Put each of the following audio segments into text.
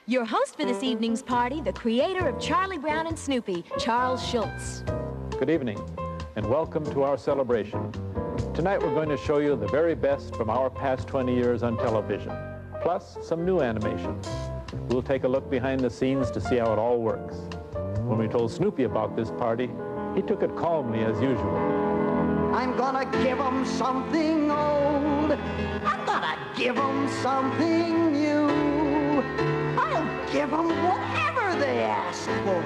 Your host for this evening's party, the creator of Charlie Brown and Snoopy, Charles Schulz. Good evening, and welcome to our celebration. Tonight we're going to show you the very best from our past 20 years on television, plus some new animation. We'll take a look behind the scenes to see how it all works. When we told Snoopy about this party, he took it calmly as usual. I'm gonna give 'em something old. I'm gonna give 'em something new. I'll give 'em whatever they ask for.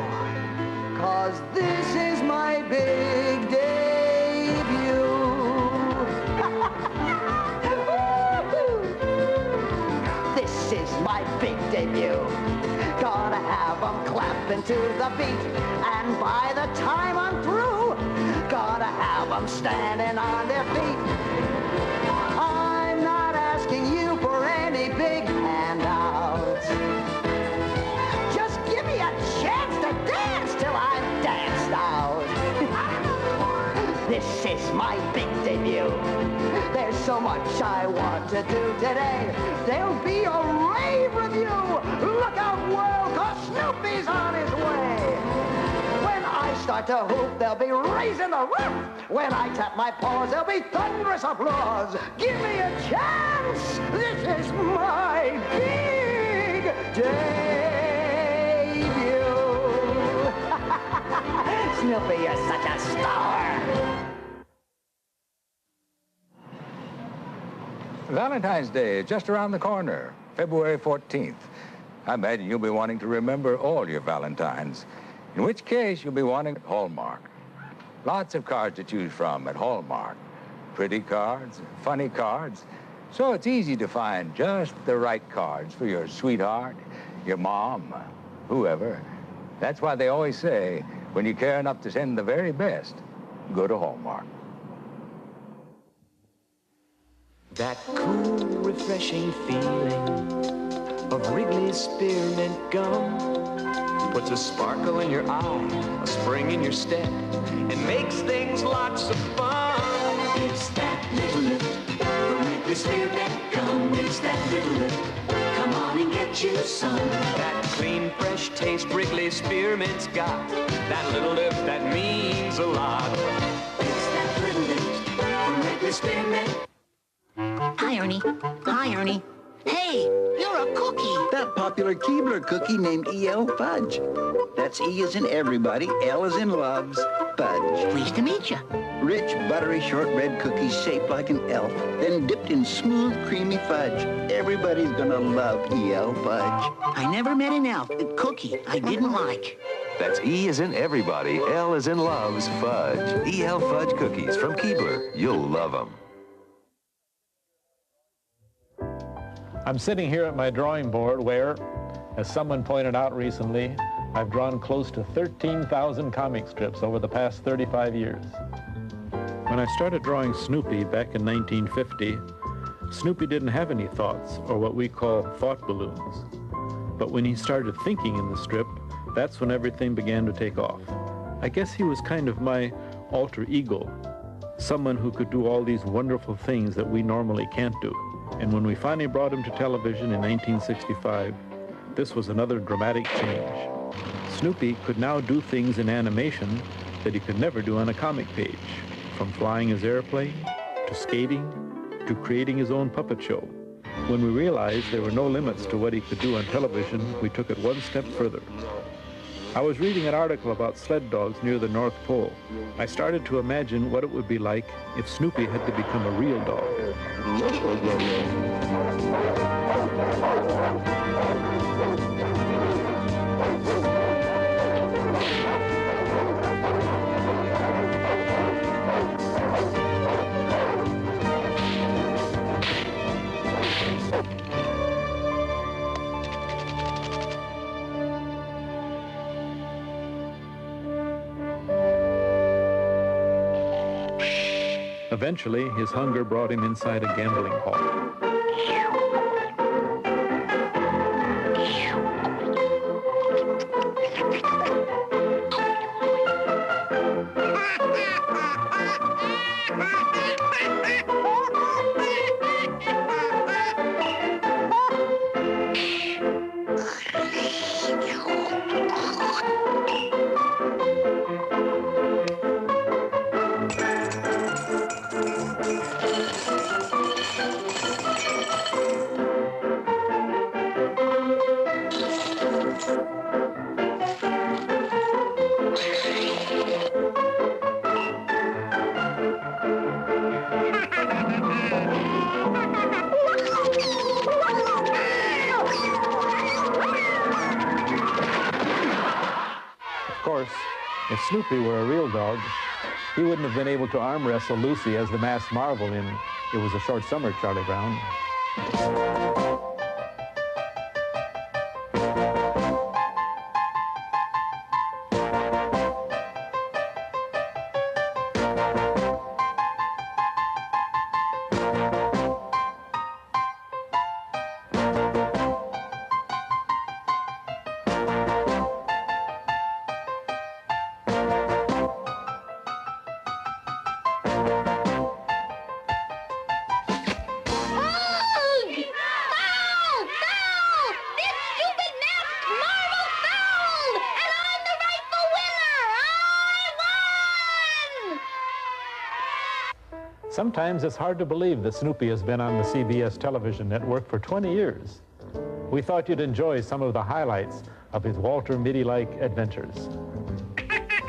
'Cause this is my big debut. This is my big debut. Gonna have 'em clapping to the beat. And by the time I'm through, gonna have 'em standing on their feet. I'm not asking you for any big handouts. Just give me a chance to dance till I'm danced out. This is my big debut. There's so much I want to do today. There'll be a rave review. Look out, world, 'cause Snoopy's on his way. When I start to hoop, they'll be raising the roof. When I tap my paws, there'll be thunderous applause. Give me a chance. This is my big debut. Snoopy, you're such a star. Valentine's Day is just around the corner, February 14th. I imagine you'll be wanting to remember all your Valentines, in which case you'll be wanting Hallmark. Lots of cards to choose from at Hallmark. Pretty cards, funny cards, so it's easy to find just the right cards for your sweetheart, your mom, whoever. That's why they always say, when you care enough to send the very best, go to Hallmark. That cool, refreshing feeling of Wrigley's Spearmint Gum puts a sparkle in your eye, a spring in your step, and makes things lots of fun. It's that little lift from Wrigley's Spearmint Gum. It's that little lift. Come on and get you some. That clean, fresh taste Wrigley's Spearmint's got. That little lift that means a lot. It's that little lift from Wrigley's Spearmint. Hi, Ernie. Hi, Ernie. Hey, you're a cookie. That popular Keebler cookie named E.L. Fudge. That's E as in everybody, L as in loves, fudge. Pleased to meet you. Rich, buttery shortbread cookies shaped like an elf, then dipped in smooth, creamy fudge. Everybody's gonna love E.L. Fudge. I never met an elf cookie I didn't like. That's E as in everybody, L as in loves, fudge. E.L. Fudge cookies from Keebler. You'll love them. I'm sitting here at my drawing board where, as someone pointed out recently, I've drawn close to 13,000 comic strips over the past 35 years. When I started drawing Snoopy back in 1950, Snoopy didn't have any thoughts, or what we call thought balloons. But when he started thinking in the strip, that's when everything began to take off. I guess he was kind of my alter ego, someone who could do all these wonderful things that we normally can't do. And when we finally brought him to television in 1965, this was another dramatic change. Snoopy could now do things in animation that he could never do on a comic page, from flying his airplane, to skating, to creating his own puppet show. When we realized there were no limits to what he could do on television, we took it one step further. I was reading an article about sled dogs near the North Pole. I started to imagine what it would be like if Snoopy had to become a real dog. Eventually, his hunger brought him inside a gambling hall. course, if Snoopy were a real dog, he wouldn't have been able to arm wrestle Lucy as the masked marvel in It Was a Short Summer, Charlie Brown. Sometimes it's hard to believe that Snoopy has been on the CBS television network for 20 years. We thought you'd enjoy some of the highlights of his Walter Mitty-like adventures.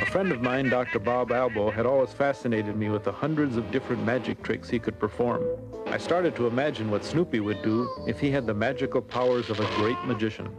A friend of mine, Dr. Bob Albo, had always fascinated me with the hundreds of different magic tricks he could perform. I started to imagine what Snoopy would do if he had the magical powers of a great magician.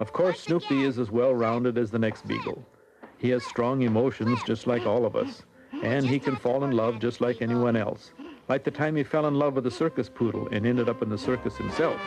Of course, Snoopy is as well-rounded as the next beagle. He has strong emotions just like all of us, and he can fall in love just like anyone else, like the time he fell in love with a circus poodle and ended up in the circus himself.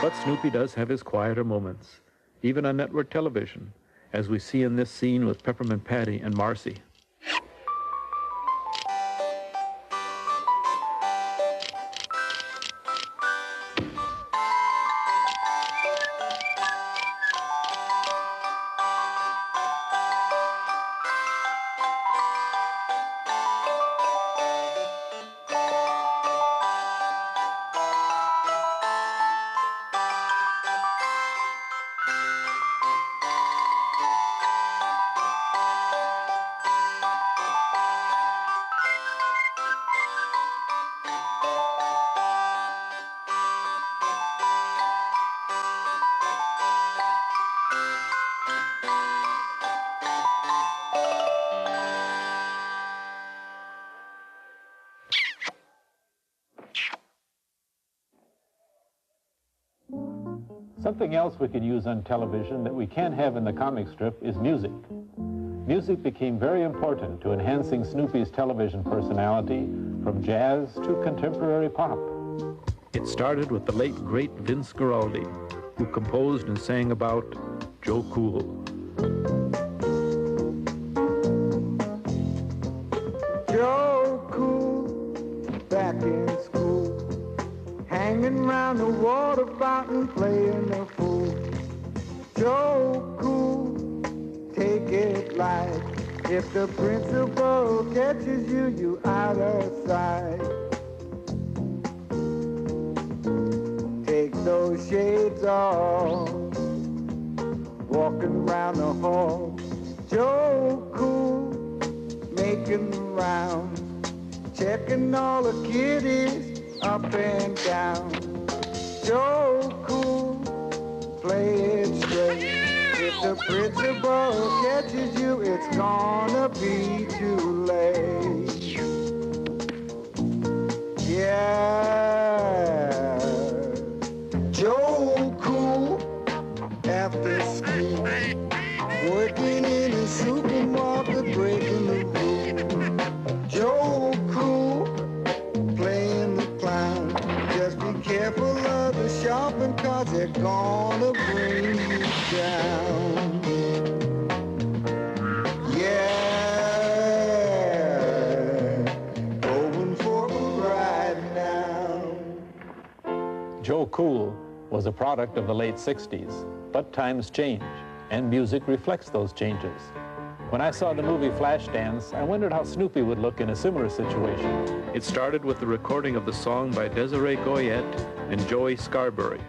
But Snoopy does have his quieter moments, even on network television, as we see in this scene with Peppermint Patty and Marcy. Something else we can use on television that we can't have in the comic strip is music. Music became very important to enhancing Snoopy's television personality from jazz to contemporary pop. It started with the late, great Vince Guaraldi, who composed and sang about Joe Cool. Joe Cool, back in school, hanging around the water fountain, playing the fool. Joe Cool, take it light. If the principal catches you, you out of sight. Take those shades off, walking around the hall. Joe Cool, making the rounds, checking all the kiddies up and down. Joe Cool, play it straight. If if the principal catches you, it's gonna be too late. Yeah, Joe Cool after school, working in a supermarket, breaking the rules. Joe Cool playing the clown. Just be careful of the shopping carts, they're gonna bring you down. Joe Cool was a product of the late 60s, but times change, and music reflects those changes. When I saw the movie Flashdance, I wondered how Snoopy would look in a similar situation. It started with the recording of the song by Desiree Goyette and Joey Scarberry.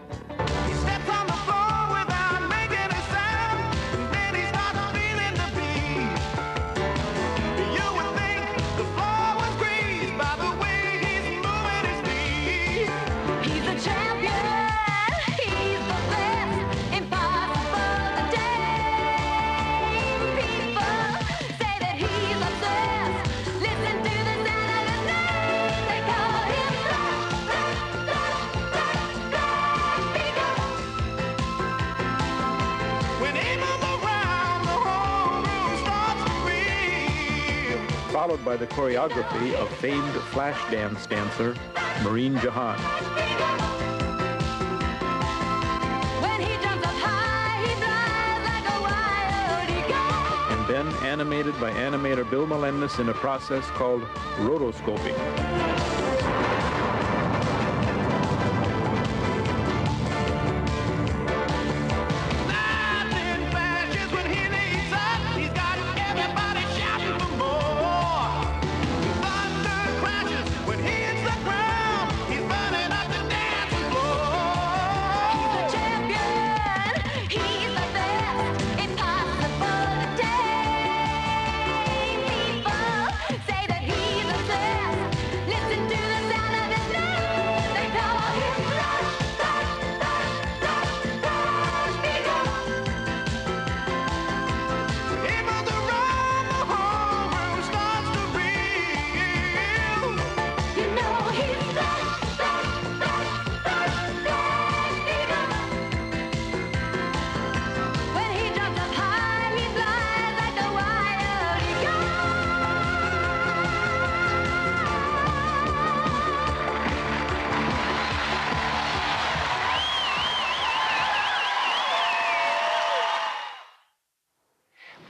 Followed by the choreography of famed Flashdance dancer, Maureen Jahan. When he jumps up high, he flies like a wild eagle. And then animated by animator Bill Melendez in a process called rotoscoping.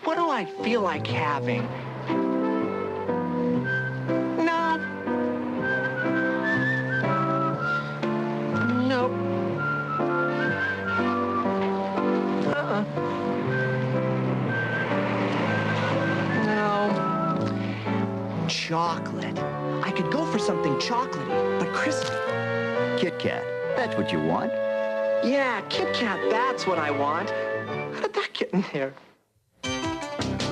What do I feel like having? No. Nope. No. Chocolate. I could go for something chocolatey, but crispy. Kit Kat, that's what you want? Yeah, Kit Kat, that's what I want. How did that get in there?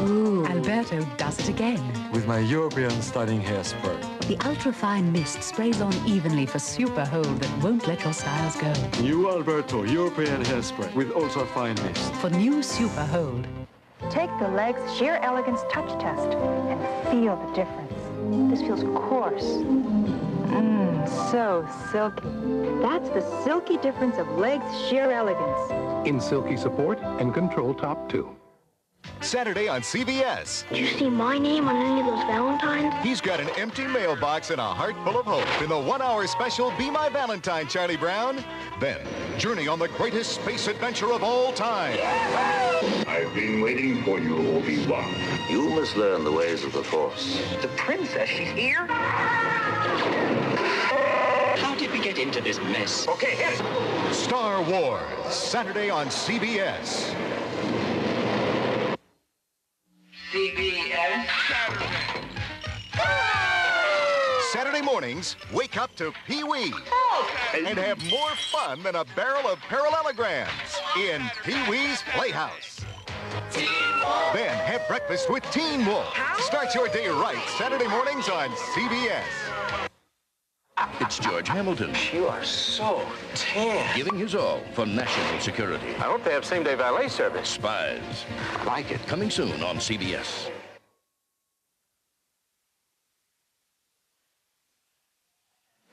Ooh, Alberto does it again. With my European styling hairspray. The ultra-fine mist sprays on evenly for super hold that won't let your styles go. New Alberto European hairspray with ultra-fine mist. For new super hold. Take the Legs Sheer Elegance Touch Test and feel the difference. This feels coarse. So silky. That's the silky difference of Legs Sheer Elegance. In silky support and control top 2. Saturday on CBS. Did you see my name on any of those Valentines? He's got an empty mailbox and a heart full of hope in the 1-hour special Be My Valentine, Charlie Brown. Then, journey on the greatest space adventure of all time. I've been waiting for you, Obi-Wan. You must learn the ways of the Force. The princess, she's here? How did we get into this mess? Okay, hit it. Star Wars, Saturday on CBS. CBS Saturday mornings, wake up to Pee-wee and have more fun than a barrel of parallelograms in Pee-wee's Playhouse. Then have breakfast with Teen Wolf. Start your day right Saturday mornings on CBS. It's George Hamilton. You are so tan. Giving his all for national security. I hope they have same-day valet service. Spies. Like it. Coming soon on CBS.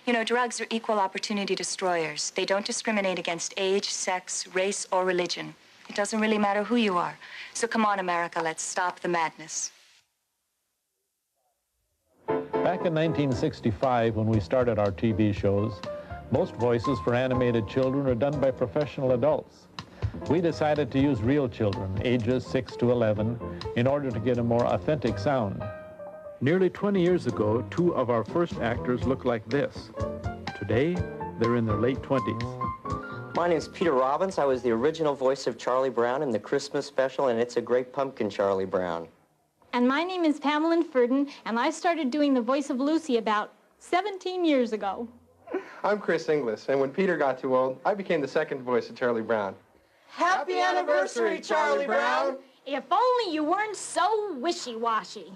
You know, drugs are equal opportunity destroyers. They don't discriminate against age, sex, race, or religion. It doesn't really matter who you are. So come on, America, let's stop the madness. Back in 1965, when we started our TV shows, most voices for animated children are done by professional adults. We decided to use real children, ages 6 to 11, in order to get a more authentic sound. Nearly 20 years ago, 2 of our first actors looked like this. Today, they're in their late 20s. My name's Peter Robbins. I was the original voice of Charlie Brown in the Christmas special, and It's a Great Pumpkin, Charlie Brown. And my name is Pamela Furden, and I started doing the voice of Lucy about 17 years ago. I'm Chris Inglis, and when Peter got too old, I became the second voice of Charlie Brown. Happy anniversary, Charlie Brown! If only you weren't so wishy-washy.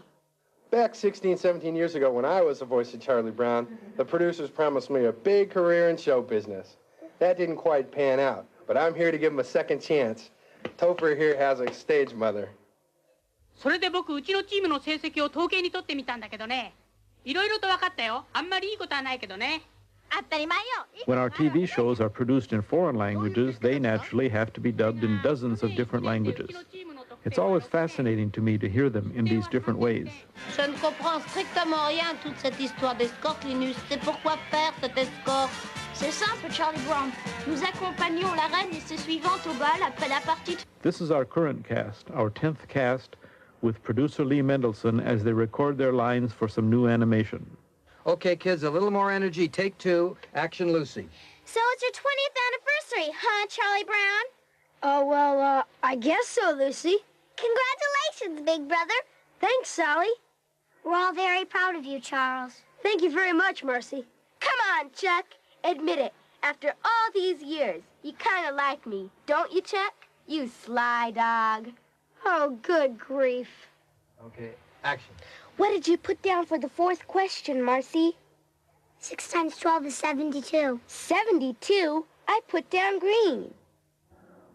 Back 16, 17 years ago, when I was the voice of Charlie Brown, the producers promised me a big career in show business. That didn't quite pan out, but I'm here to give him a second chance. Topher here has a stage mother. それで僕うちのチームの成績を統計に取ってみたんだけどね。いろいろと分かったよ。あんまりいいことはないけどね。当たり前よ。 When our TV shows are produced in foreign languages, they naturally have to be dubbed in dozens of different languages. It's always fascinating to me to hear them in these different ways. Je ne comprends strictement rien à toute cette histoire d'escorte, Linus. C'est pourquoi faire cette escorte? C'est simple, Charlie Brown. Nous accompagnons la reine et ses suivantes au bal après la partie. This is our current cast, our 10th cast, with producer Lee Mendelson as they record their lines for some new animation. Okay, kids, a little more energy. Take 2. Action, Lucy. So it's your 20th anniversary, huh, Charlie Brown? Oh, well, I guess so, Lucy. Congratulations, big brother. Thanks, Sally. We're all very proud of you, Charles. Thank you very much, Mercy. Come on, Chuck. Admit it. After all these years, you kind of like me, don't you, Chuck? You sly dog. Oh, good grief. Okay, action. What did you put down for the 4th question, Marcy? 6 times 12 is 72. 72? I put down green.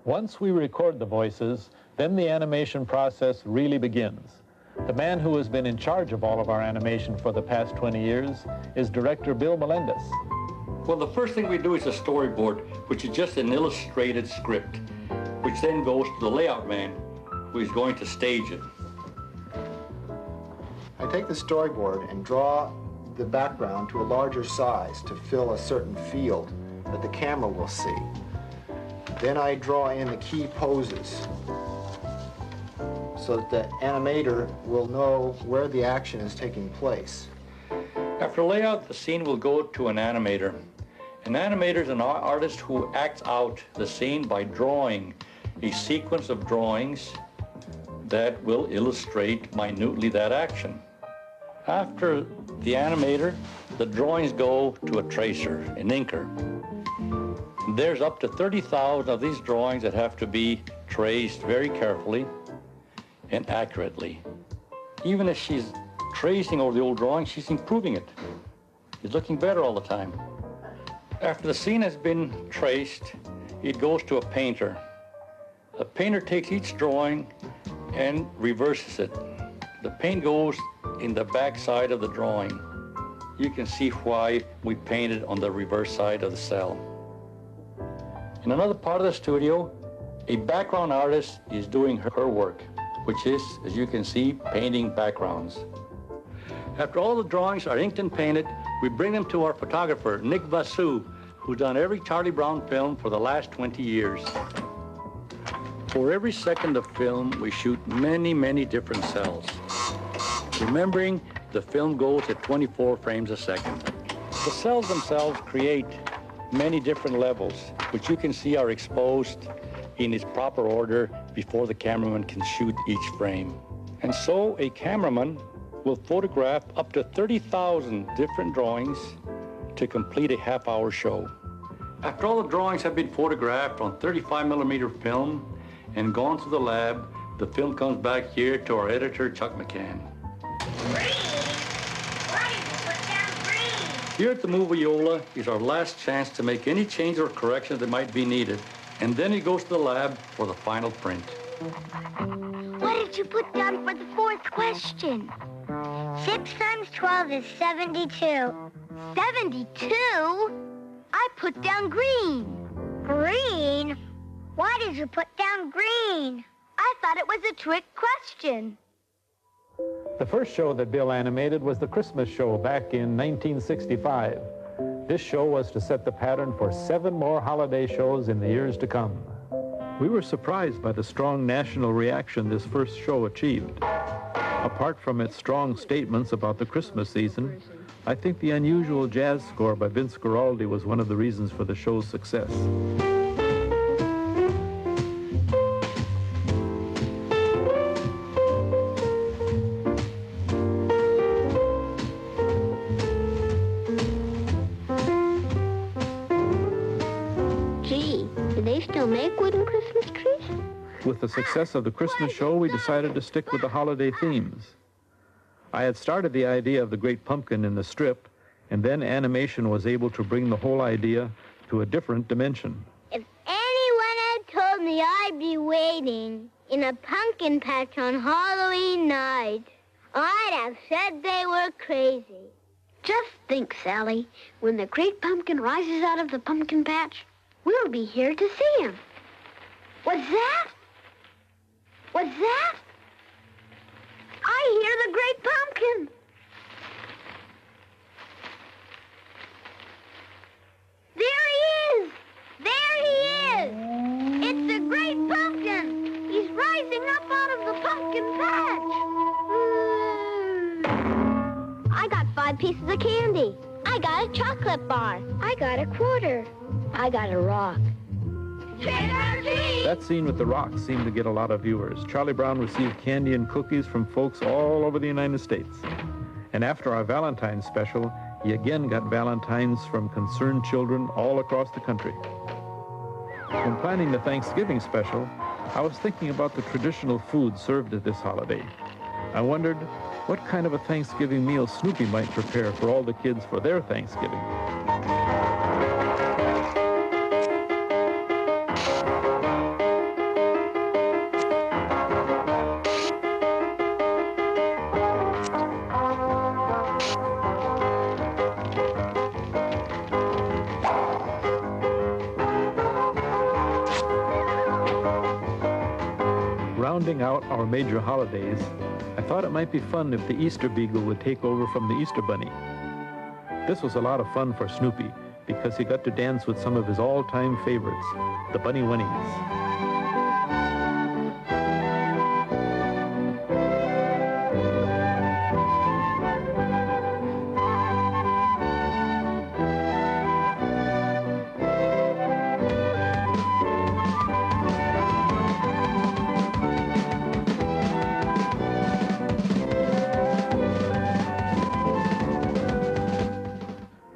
Once we record the voices, then the animation process really begins. The man who has been in charge of all of our animation for the past 20 years is director Bill Melendez. Well, the first thing we do is a storyboard, which is just an illustrated script, which then goes to the layout man, who is going to stage it. I take the storyboard and draw the background to a larger size to fill a certain field that the camera will see. Then I draw in the key poses so that the animator will know where the action is taking place. After layout, the scene will go to an animator. An animator is an artist who acts out the scene by drawing a sequence of drawings that will illustrate minutely that action. After the animator, the drawings go to a tracer, an inker. There's up to 30,000 of these drawings that have to be traced very carefully and accurately. Even as she's tracing over the old drawing, she's improving it. It's looking better all the time. After the scene has been traced, it goes to a painter. The painter takes each drawing and reverses it. The paint goes in the back side of the drawing. You can see why we painted on the reverse side of the cell. In another part of the studio, a background artist is doing her work, which is, as you can see, painting backgrounds. After all the drawings are inked and painted, we bring them to our photographer, Nick Vasu, who's done every Charlie Brown film for the last 20 years. For every second of film, we shoot many, many different cells. Remembering, the film goes at 24 frames a second. The cells themselves create many different levels, which you can see are exposed in its proper order before the cameraman can shoot each frame. And so a cameraman will photograph up to 30,000 different drawings to complete a half-hour show. After all the drawings have been photographed on 35mm film and gone to the lab, the film comes back here to our editor, Chuck McCann. Here at the Moviola is our last chance to make any change or correction that might be needed. And then it goes to the lab for the final print. What did you put down for the fourth question? 6 times 12 is 72. 72? I put down green. Green? Why did you put down green? I thought it was a trick question. The first show that Bill animated was the Christmas show back in 1965. This show was to set the pattern for 7 more holiday shows in the years to come. We were surprised by the strong national reaction this first show achieved. Apart from its strong statements about the Christmas season, I think the unusual jazz score by Vince Guaraldi was one of the reasons for the show's success. With the success of the Christmas show, we decided to stick with the holiday themes. I had started the idea of the Great Pumpkin in the strip, and then animation was able to bring the whole idea to a different dimension. If anyone had told me I'd be waiting in a pumpkin patch on Halloween night, I'd have said they were crazy. Just think, Sally, when the Great Pumpkin rises out of the pumpkin patch, we'll be here to see him. What's that? What's that? I hear the Great Pumpkin. There he is! There he is! It's the Great Pumpkin! He's rising up out of the pumpkin patch. I got 5 pieces of candy. I got a chocolate bar. I got a quarter. I got a rock. That scene with the rocks seemed to get a lot of viewers. Charlie Brown received candy and cookies from folks all over the United States. And after our Valentine's special, he again got Valentines from concerned children all across the country. When planning the Thanksgiving special, I was thinking about the traditional food served at this holiday. I wondered what kind of a Thanksgiving meal Snoopy might prepare for all the kids for their Thanksgiving. Rounding out our major holidays, I thought it might be fun if the Easter Beagle would take over from the Easter Bunny. This was a lot of fun for Snoopy because he got to dance with some of his all-time favorites, the Bunny Winnies.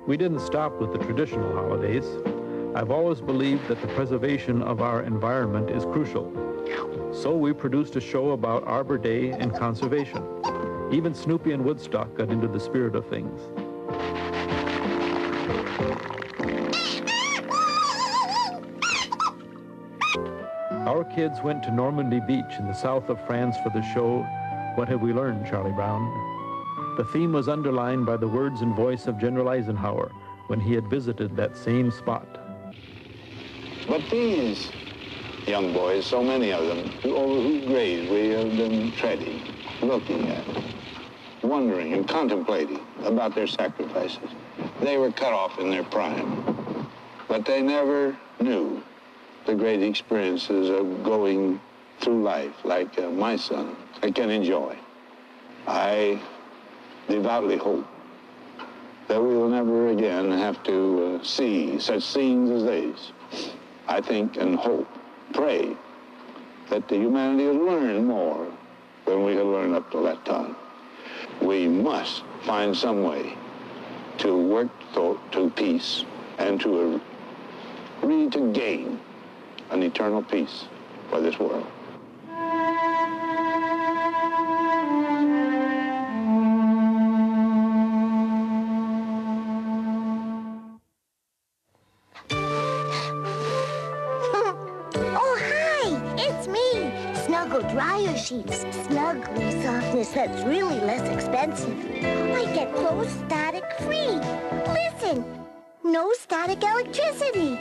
We didn't stop with the traditional holidays. I've always believed that the preservation of our environment is crucial. So we produced a show about Arbor Day and conservation. Even Snoopy and Woodstock got into the spirit of things. Our kids went to Normandy Beach in the south of France for the show, What Have We Learned, Charlie Brown? The theme was underlined by the words and voice of General Eisenhower when he had visited that same spot. But these young boys, so many of them, over whose graves we have been treading, looking at, wondering and contemplating about their sacrifices. They were cut off in their prime, but they never knew the great experiences of going through life like my son can enjoy. I devoutly hope that we will never again have to see such scenes as these. I think and hope, pray, that the humanity will learn more than we have learned up to that time. We must find some way to work to peace and to really to gain an eternal peace for this world. dryer sheets, snuggly softness that's really less expensive. I get clothes static-free. Listen, no static electricity.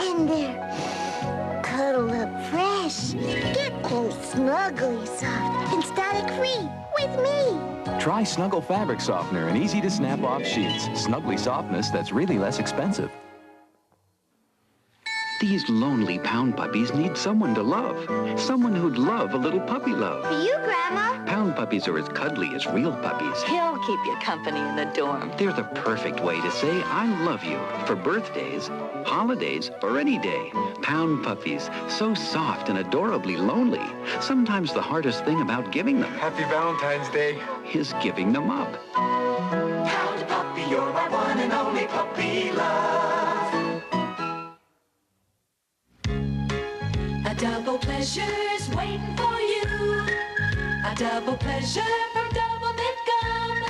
And they're cuddle up fresh. Get clothes snuggly soft and static-free with me. Try Snuggle Fabric Softener and easy to snap off sheets. Snuggly softness that's really less expensive. These lonely pound puppies need someone to love. Someone who'd love a little puppy love. For you, Grandma. Pound puppies are as cuddly as real puppies. He'll keep you company in the dorm. They're the perfect way to say I love you for birthdays, holidays, or any day. Pound puppies, so soft and adorably lonely. Sometimes the hardest thing about giving them. Happy Valentine's Day. Is giving them up. Pound puppy, you're my one and only puppy love. A double pleasure's waiting for you. A double pleasure from Double Mint Gum.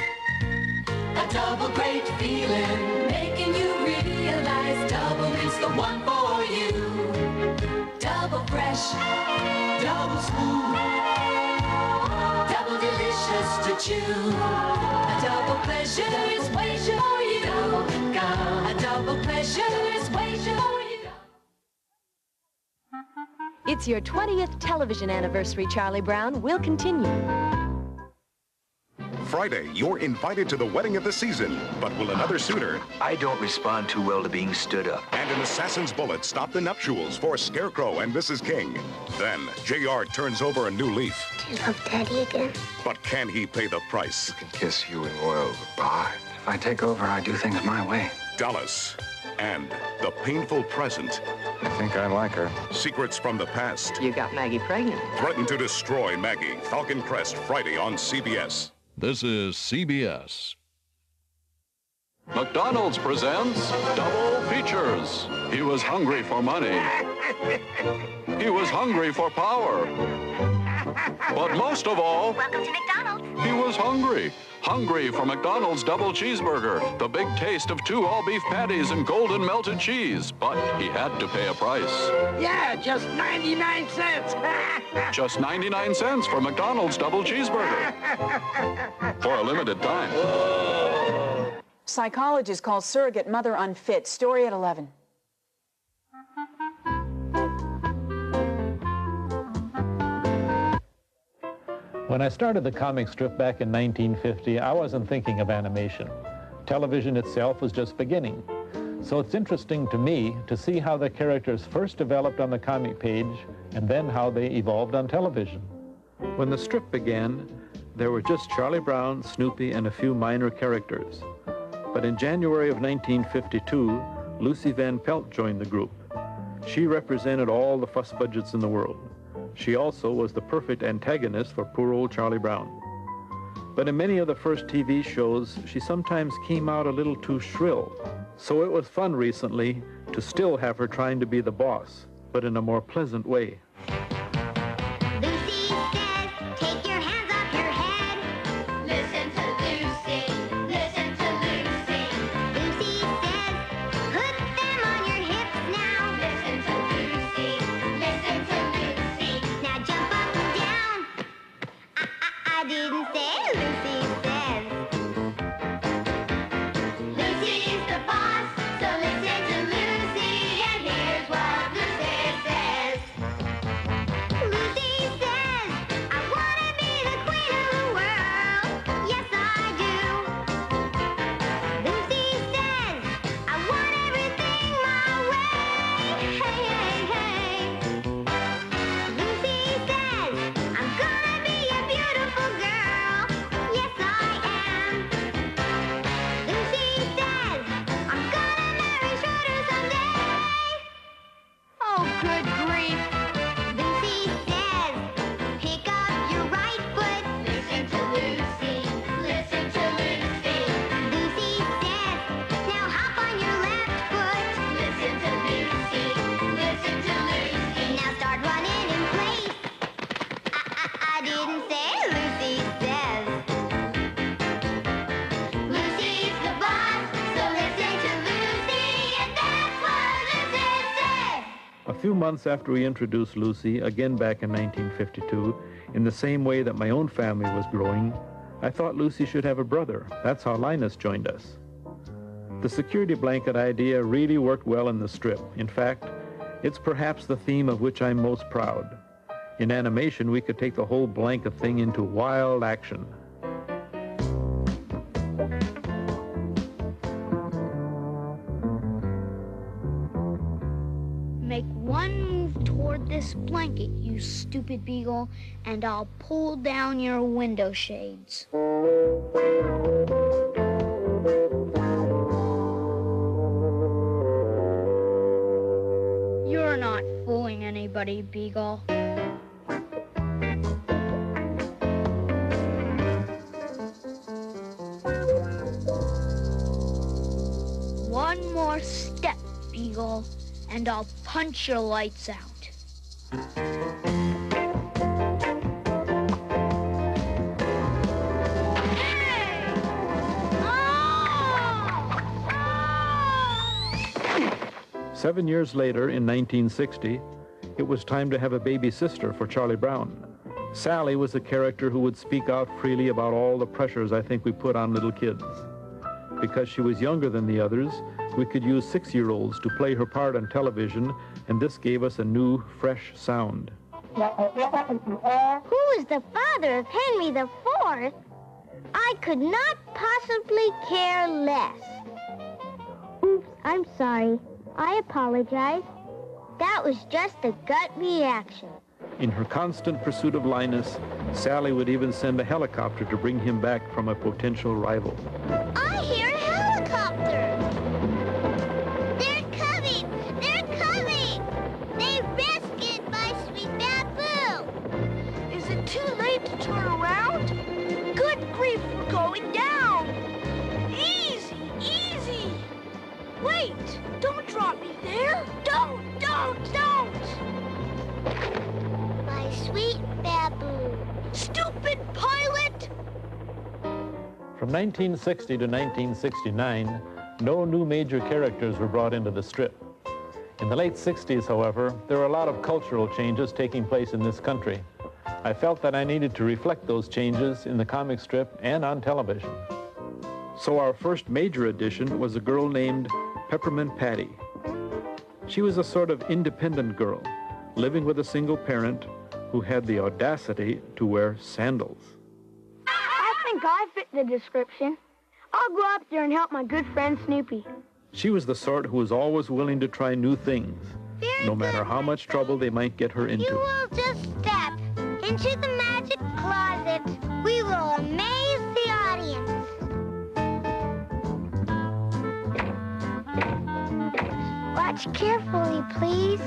A double great feeling, making you realize Double Mint's the one for you. Double fresh, double smooth, double delicious to chew. A double pleasure is waiting for you. Double Mint Gum. A double pleasure is waiting for you. It's your 20th television anniversary, Charlie Brown. We'll continue. Friday, you're invited to the wedding of the season. But will another suitor... I don't respond too well to being stood up. And an assassin's bullet stop the nuptials for Scarecrow and Mrs. King. Then, JR turns over a new leaf. Do you love Daddy again? But can he pay the price? I can kiss you in royal goodbye. If I take over, I do things my way. Dallas. And the painful present. I think I like her. Secrets from the past. You got Maggie pregnant. Threaten to destroy Maggie. Falcon Crest, Friday on CBS. This is CBS. McDonald's presents Double Features. He was hungry for money. He was hungry for power. But most of all, welcome to McDonald's. He was hungry. Hungry for McDonald's Double Cheeseburger. The big taste of 2 all-beef patties and golden melted cheese. But he had to pay a price. Yeah, just 99 cents. Just 99 cents for McDonald's Double Cheeseburger. For a limited time. Psychologist calls surrogate mother unfit. Story at 11. When I started the comic strip back in 1950, I wasn't thinking of animation. Television itself was just beginning. So it's interesting to me to see how the characters first developed on the comic page and then how they evolved on television. When the strip began, there were just Charlie Brown, Snoopy, and a few minor characters. But in January of 1952, Lucy Van Pelt joined the group. She represented all the fuss budgets in the world. She also was the perfect antagonist for poor old Charlie Brown. But in many of the first TV shows, she sometimes came out a little too shrill. So it was fun recently to still have her trying to be the boss, but in a more pleasant way. Lucy says, take your hands off your head. Listen to Lucy, listen to Lucy. Lucy says, put them on your hips now. Listen to Lucy, listen to Lucy. Now jump up and down. I didn't say Lucy says. Lucy is the boss, so listen to Lucy, and here's what Lucy says. Lucy says, I want to be the queen of the world. Yes, I do. Lucy says, I want everything my way. Hey, hey, hey. Lucy says, I'm gonna be a beautiful girl. Yes, few months after we introduced Lucy, again back in 1952, in the same way that my own family was growing, I thought Lucy should have a brother. That's how Linus joined us. The security blanket idea really worked well in the strip. In fact, it's perhaps the theme of which I'm most proud. In animation, we could take the whole blanket thing into wild action. Make one move toward this blanket, you stupid beagle, and I'll pull down your window shades. You're not fooling anybody, Beagle. One more step, Beagle, and I'll punch your lights out. Hey! 7 years later, in 1960, it was time to have a baby sister for Charlie Brown. Sally was a character who would speak out freely about all the pressures I think we put on little kids. Because she was younger than the others, we could use 6-year-olds to play her part on television, and this gave us a new, fresh sound. Who is the father of Henry IV? I could not possibly care less. Oops, I'm sorry. I apologize. That was just a gut reaction. In her constant pursuit of Linus, Sally would even send a helicopter to bring him back from a potential rival. I hear a helicopter! They're coming! They're coming! They rescued my sweet Babu! Is it too late to turn around? Good grief, we're going down! Easy, easy! Wait, don't drop me there! Don't! My sweet Babu. Stupid pilot! From 1960 to 1969, no new major characters were brought into the strip. In the late 60s, however, there were a lot of cultural changes taking place in this country. I felt that I needed to reflect those changes in the comic strip and on television. So our first major addition was a girl named Peppermint Patty. She was a sort of independent girl, living with a single parent who had the audacity to wear sandals. I think I fit the description. I'll go up there and help my good friend Snoopy. She was the sort who was always willing to try new things, no matter how much trouble they might get her into. You will just step into the magic closet. We will amaze the audience. Watch carefully, please.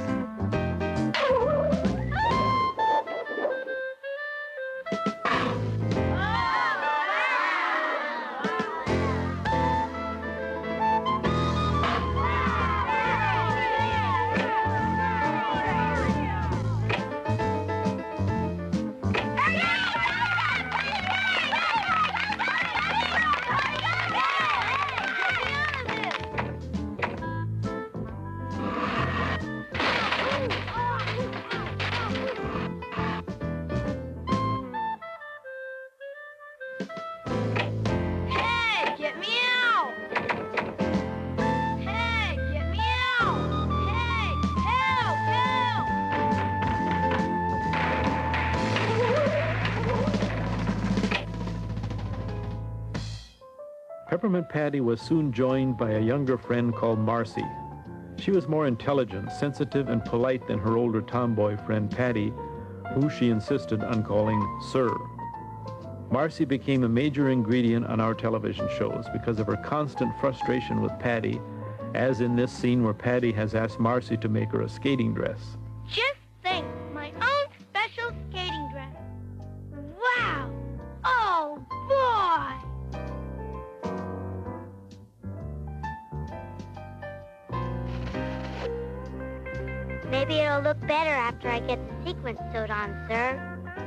Peppermint Patty was soon joined by a younger friend called Marcy. She was more intelligent, sensitive, and polite than her older tomboy friend Patty, who she insisted on calling Sir. Marcy became a major ingredient on our television shows because of her constant frustration with Patty, as in this scene where Patty has asked Marcy to make her a skating dress. Just think, my own special skating dress. Wow! Oh, boy! Maybe it'll look better after I get the sequins sewed on, sir.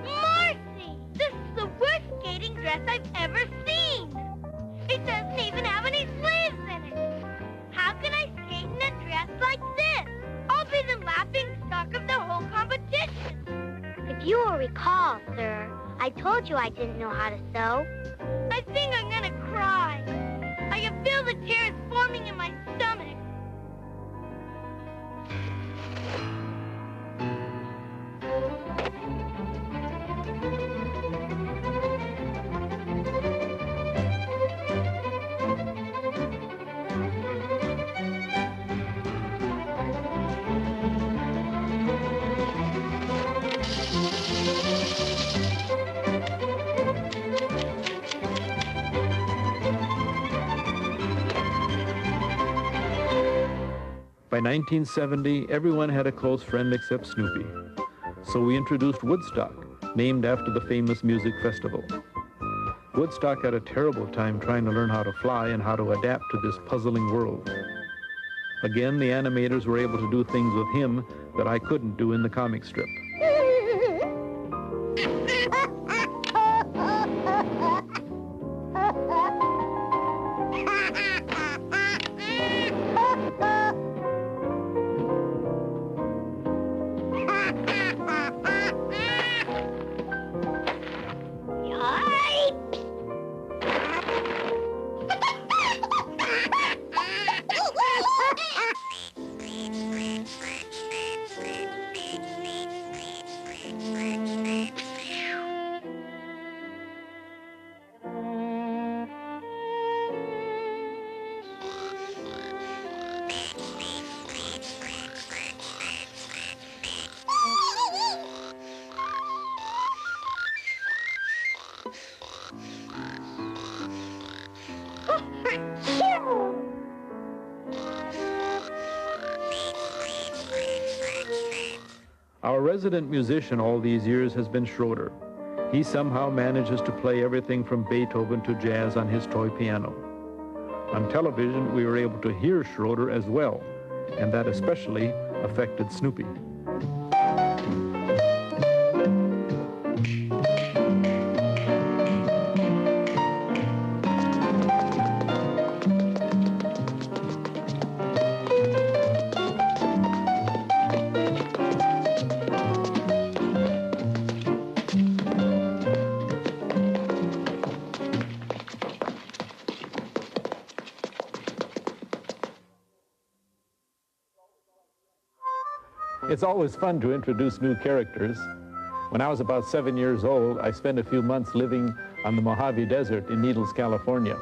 Marcy! This is the worst skating dress I've ever seen! It doesn't even have any sleeves in it! How can I skate in a dress like this? I'll be the laughing call, sir. I told you I didn't know how to sew. I think I'm gonna cry. I can feel the tears forming in my stomach. By 1970, everyone had a close friend except Snoopy. So we introduced Woodstock, named after the famous music festival. Woodstock had a terrible time trying to learn how to fly and how to adapt to this puzzling world. Again, the animators were able to do things with him that I couldn't do in the comic strip. Our resident musician all these years has been Schroeder. He somehow manages to play everything from Beethoven to jazz on his toy piano. On television, we were able to hear Schroeder as well, and that especially affected Snoopy. It's always fun to introduce new characters. When I was about 7 years old, I spent a few months living on the Mojave Desert in Needles, California,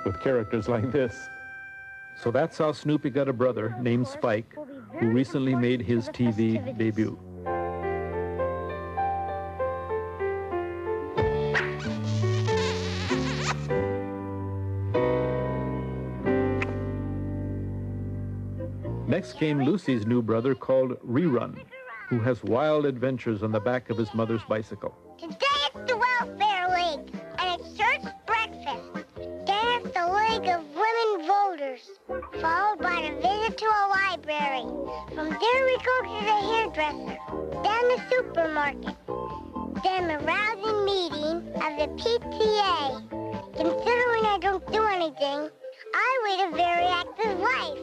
with characters like this. So that's how Snoopy got a brother named Spike, who recently made his TV debut. Next came Lucy's new brother called Rerun, who has wild adventures on the back of his mother's bicycle. Today it's the Welfare League, and it's church breakfast. Then it's the League of Women Voters, followed by the visit to a library. From there we go to the hairdresser, then the supermarket, then the rousing meeting of the PTA. Considering I don't do anything, I lead a very active life.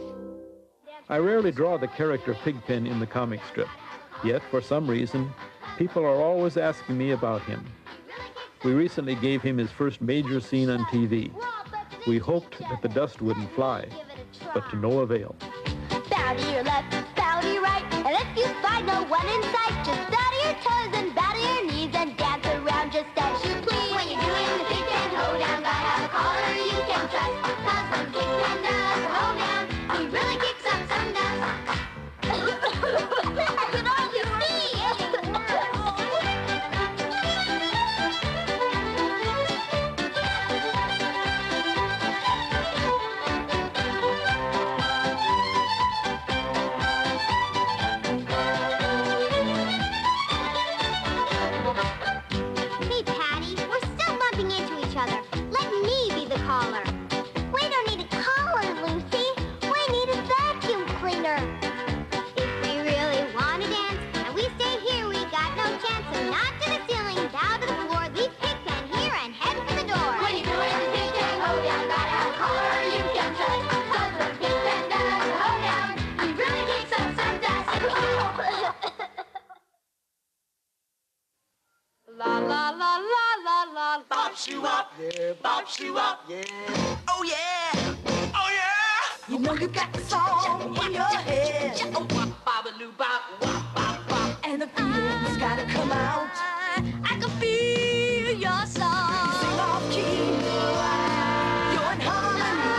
I rarely draw the character Pigpen in the comic strip, yet for some reason, people are always asking me about him. We recently gave him his first major scene on TV. We hoped that the dust wouldn't fly, but to no avail. Bow to your left, bow to your right, and if you find no one in sight, just bow to your toes and bow to your knees and dance around just as you please. When you're doing the big and hold down, gotta have a collar you can trust, 'cause when Big Ten does the hold down, he really kicks up some dust. I can only see. bops you up, bops you up. Oh yeah, oh yeah. You know you got the song in your head. And the feeling's gotta come out. I can feel your song. Sing off key. You're in harmony.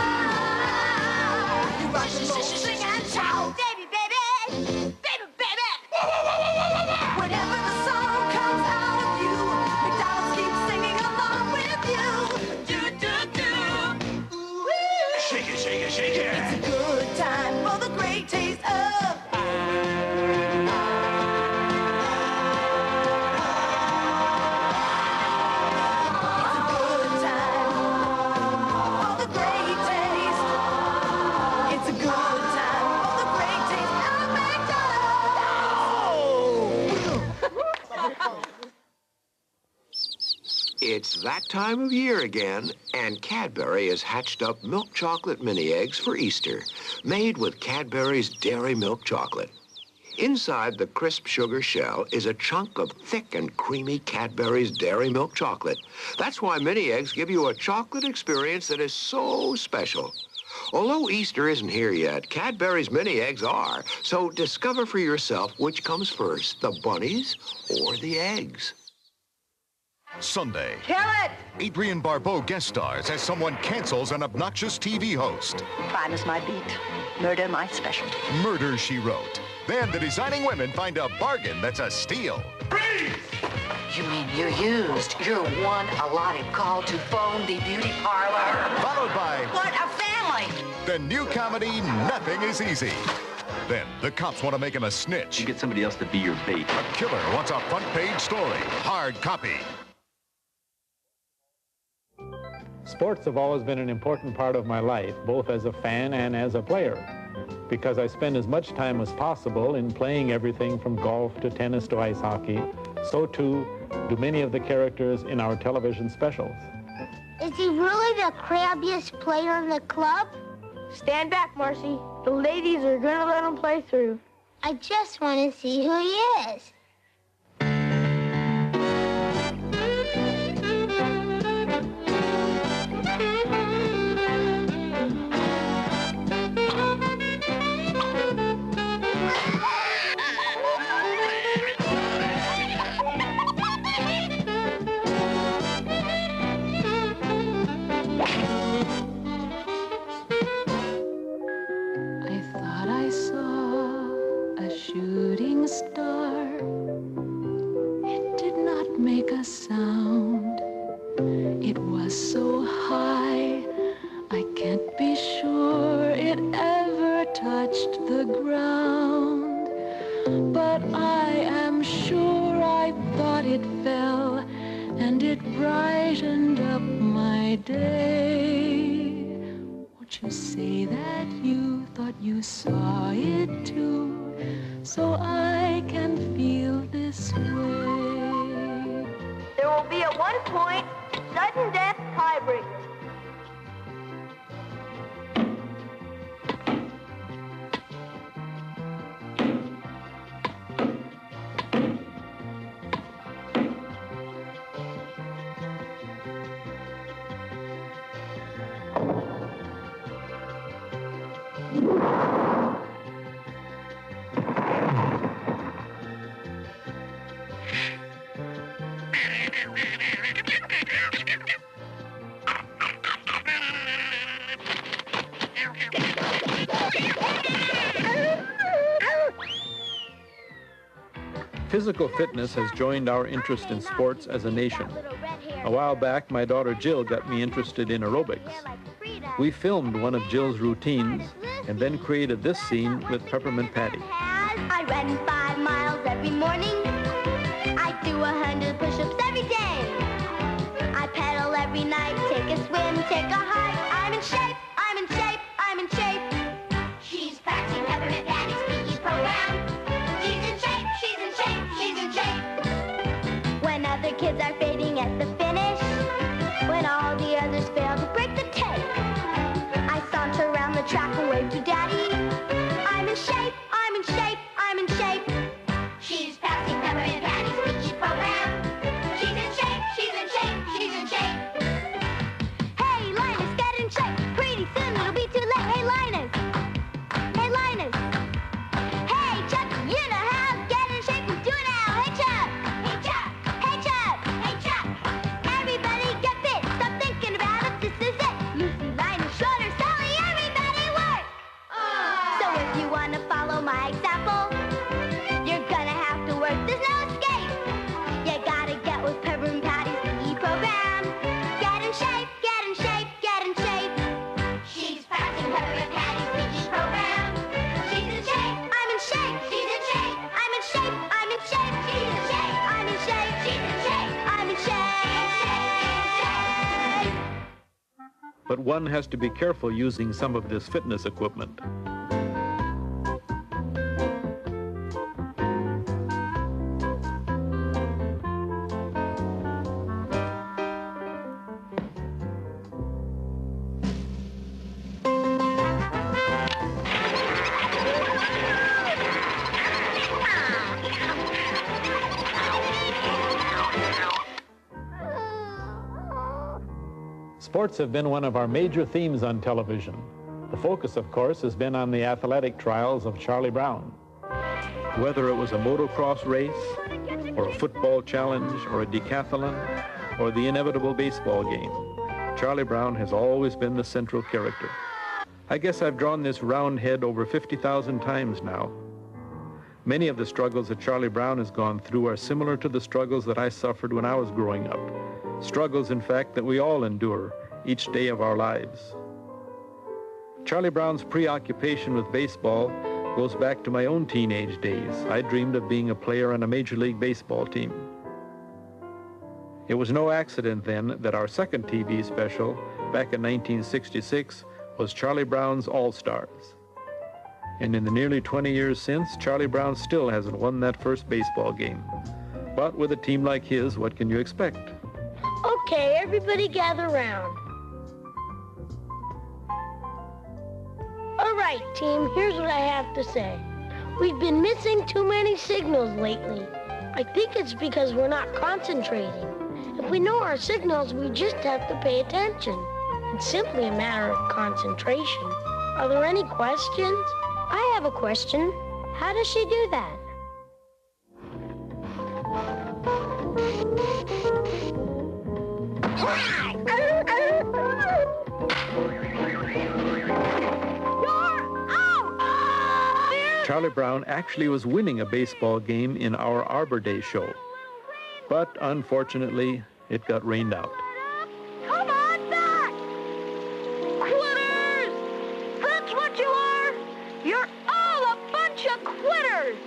You rock and roll, sing and shout. Baby, baby. Baby, baby. Whenever the song comes out of you, McDonald's keeps singing along with you. Do, do, do. Ooh. Shake it, shake it, shake it. It's a good time for the great taste of It's that time of year again, and Cadbury has hatched up milk chocolate mini eggs for Easter, made with Cadbury's dairy milk chocolate. Inside the crisp sugar shell is a chunk of thick and creamy Cadbury's dairy milk chocolate. That's why mini eggs give you a chocolate experience that is so special. Although Easter isn't here yet, Cadbury's mini eggs are, so discover for yourself which comes first, the bunnies or the eggs. Sunday. Kill it! Adrienne Barbeau guest stars as someone cancels an obnoxious TV host. Crime is my beat. Murder my specialty. Murder, She Wrote. Then the designing women find a bargain that's a steal. You mean you used your one allotted call to phone the beauty parlor? Followed by... What a family! the new comedy, Nothing is Easy. Then the cops want to make him a snitch. You get somebody else to be your bait. A killer wants a front-page story. Hard copy. Sports have always been an important part of my life, both as a fan and as a player, because I spend as much time as possible in playing everything from golf to tennis to ice hockey. So too do many of the characters in our television specials. Is he really the crabbiest player in the club? Stand back, Marcy. The ladies are gonna let him play through. I just want to see who he is. Shooting star, it did not make a sound. It was so high, I can't be sure it ever touched the ground. But I am sure I thought it fell, and it brightened up my day. Won't you say that you thought you saw it too? So I can feel this way. There will be a 1-point sudden death tiebreaker. Physical fitness has joined our interest in sports as a nation. A while back, my daughter Jill got me interested in aerobics. We filmed one of Jill's routines and then created this scene with Peppermint Patty. I run 5 miles every morning. I do 100 push-ups every day. I pedal every night, take a swim, take a hike. I'm in shape, I'm in shape, I'm in shape. She's practicing Peppermint Patty's PE program. She's in shape, she's in shape, she's in shape. When other kids are fading at the finish, when all the others fail to break the tape, I saunter around the track and wave to Daddy. I'm in shape, I'm in shape, I'm in shape. She's passing Peppermint Patty's PE program. She's in shape, she's in shape, she's in shape. but one has to be careful using some of this fitness equipment. Sports have been one of our major themes on television. The focus, of course, has been on the athletic trials of Charlie Brown. Whether it was a motocross race, or a football challenge, or a decathlon, or the inevitable baseball game, Charlie Brown has always been the central character. I guess I've drawn this round head over 50,000 times now. Many of the struggles that Charlie Brown has gone through are similar to the struggles that I suffered when I was growing up. Struggles, in fact, that we all endure each day of our lives. Charlie Brown's preoccupation with baseball goes back to my own teenage days. I dreamed of being a player on a Major League Baseball team. It was no accident then that our second TV special, back in 1966, was Charlie Brown's All-Stars. And in the nearly 20 years since, Charlie Brown still hasn't won that first baseball game. But with a team like his, what can you expect? Okay, everybody gather round. All right, team, here's what I have to say. We've been missing too many signals lately. I think it's because we're not concentrating. If we know our signals, we just have to pay attention. It's simply a matter of concentration. Are there any questions? I have a question. How does she do that? Charlie Brown actually was winning a baseball game in our Arbor Day show. But unfortunately, it got rained out. Come on back! Quitters! That's what you are! You're all a bunch of quitters!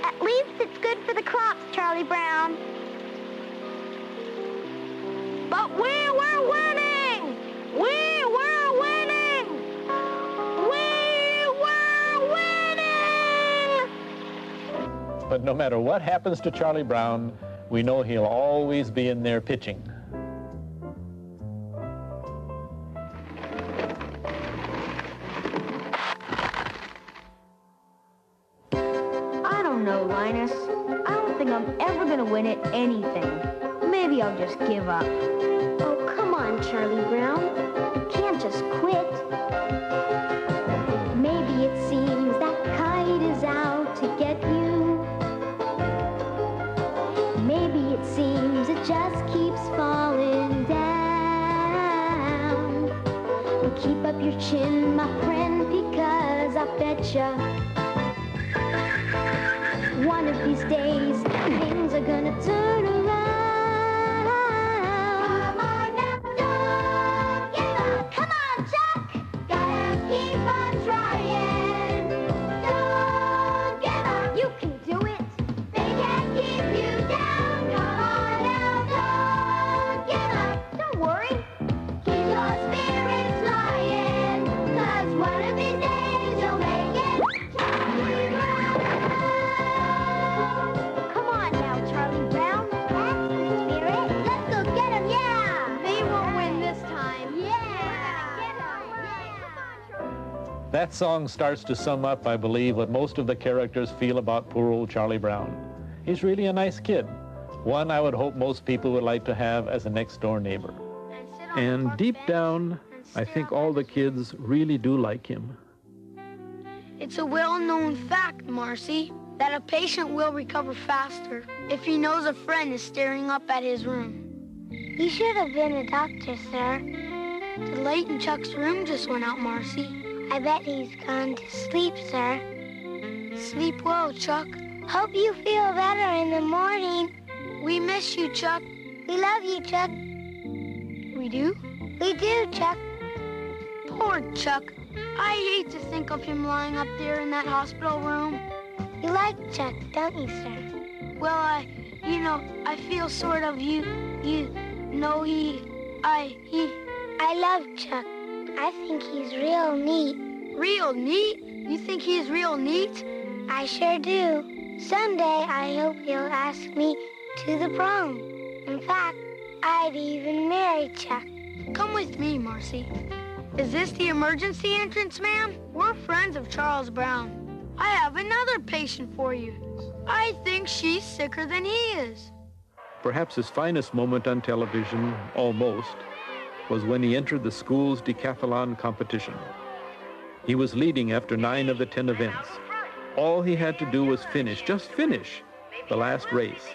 At least it's good for the crops, Charlie Brown. But we were winning! We were winning! We were winning! But no matter what happens to Charlie Brown, we know he'll always be in there pitching. I don't know, Linus. I don't think I'm ever gonna win at anything. Maybe I'll just give up. Oh, come on, Charlie Brown. You can't just quit. Maybe it seems that kite is out to get you. Maybe it seems it just keeps falling down. And keep up your chin, my friend, because I betcha one of these days things are gonna turn around. Come on now, don't give up. Come on, Chuck. Gotta keep on trying. Don't give up. You can do it. They can't keep you down. Come on now, don't give up. Don't worry. Keep your spirits flying. 'Cause one of these days you'll make it. Charlie Brown. Come on now, Charlie Brown. That's the spirit. Let's go get him, yeah. They won't win this time. Yeah. We're gonna get him. That song starts to sum up, I believe, what most of the characters feel about poor old Charlie Brown. He's really a nice kid. One I would hope most people would like to have as a next-door neighbor. And deep down, I think all the kids really do like him. It's a well-known fact, Marcy, that a patient will recover faster if he knows a friend is staring up at his room. You should have been a doctor, sir. The light in Chuck's room just went out, Marcy. I bet he's gone to sleep, sir. Sleep well, Chuck. Hope you feel better in the morning. We miss you, Chuck. We love you, Chuck. We do? We do, Chuck. Poor Chuck. I hate to think of him lying up there in that hospital room. You like Chuck, don't you, sir? Well, I feel sort of, I love Chuck. I think he's real neat. Real neat? You think he's real neat? I sure do. Someday I hope he'll ask me to the prom. In fact, I'd even marry Chuck. Come with me, Marcy. Is this the emergency entrance, ma'am? We're friends of Charles Brown. I have another patient for you. I think she's sicker than he is. Perhaps his finest moment on television, almost, was when he entered the school's decathlon competition. He was leading after 9 of the 10 events. All he had to do was finish, just finish, the last race,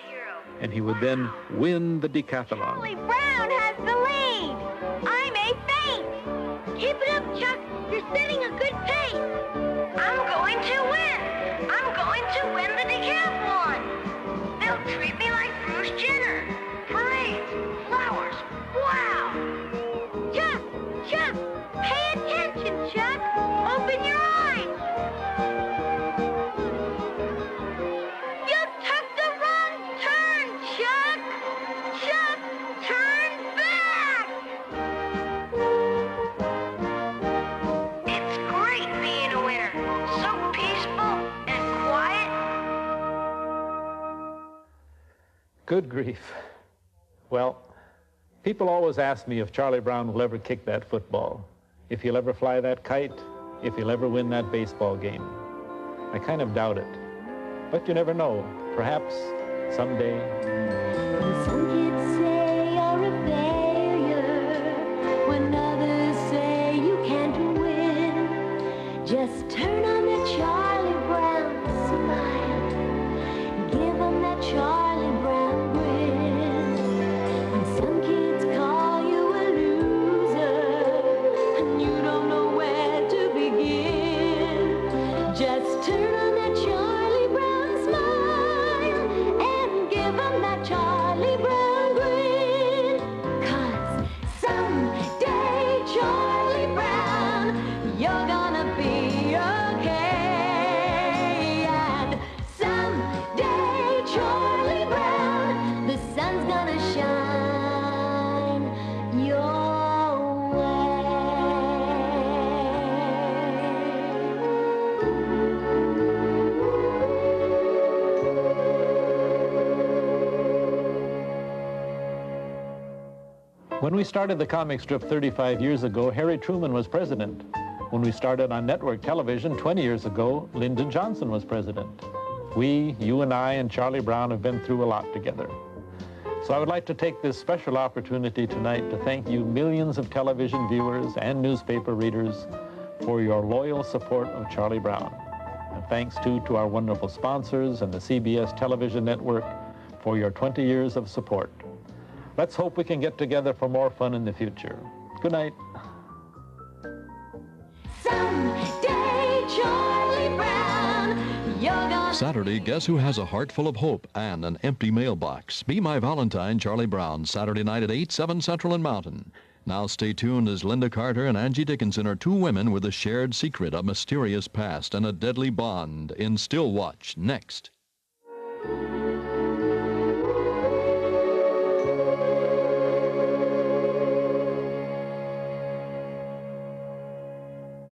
and he would then win the decathlon. Charlie Brown has the lead. I'm a feint. Keep it up, Chuck. You're setting a good pace. I'm going to win. I'm going to win the decathlon. They'll treat me like Bruce Jenner. Parades, flowers, wow. Chuck, Chuck, pay attention, Chuck. Open your eyes. You took the wrong turn, Chuck. Chuck, turn back. It's great being a winner. So peaceful and quiet. Good grief. Well, people always ask me if Charlie Brown will ever kick that football, if he'll ever fly that kite, if he'll ever win that baseball game. I kind of doubt it. But you never know. Perhaps someday. Some kids say you're a failure, when others say you can't win. Just turn on the Charlie Brown smile. Give 'em that Charlie Brown grin. When some kids call you a loser, and you don't know where to begin, just turn on that Charlie Brown smile and give 'em that Charlie Brown grin. 'Cause someday, Charlie Brown, you're gonna be okay. And someday, Charlie Brown, the sun's gonna shine your way. When we started the comic strip 35 years ago, Harry Truman was president. When we started on network television 20 years ago, Lyndon Johnson was president. We, you and I, and Charlie Brown have been through a lot together. So I would like to take this special opportunity tonight to thank you millions of television viewers and newspaper readers for your loyal support of Charlie Brown. And thanks too to our wonderful sponsors and the CBS television network for your 20 years of support. Let's hope we can get together for more fun in the future. Good night. Someday, Charlie Brown, you're gonna... Saturday, guess who has a heart full of hope and an empty mailbox? Be My Valentine, Charlie Brown, Saturday night at 8, 7 Central and Mountain. Now stay tuned as Linda Carter and Angie Dickinson are two women with a shared secret, a mysterious past, and a deadly bond in Still Watch, next.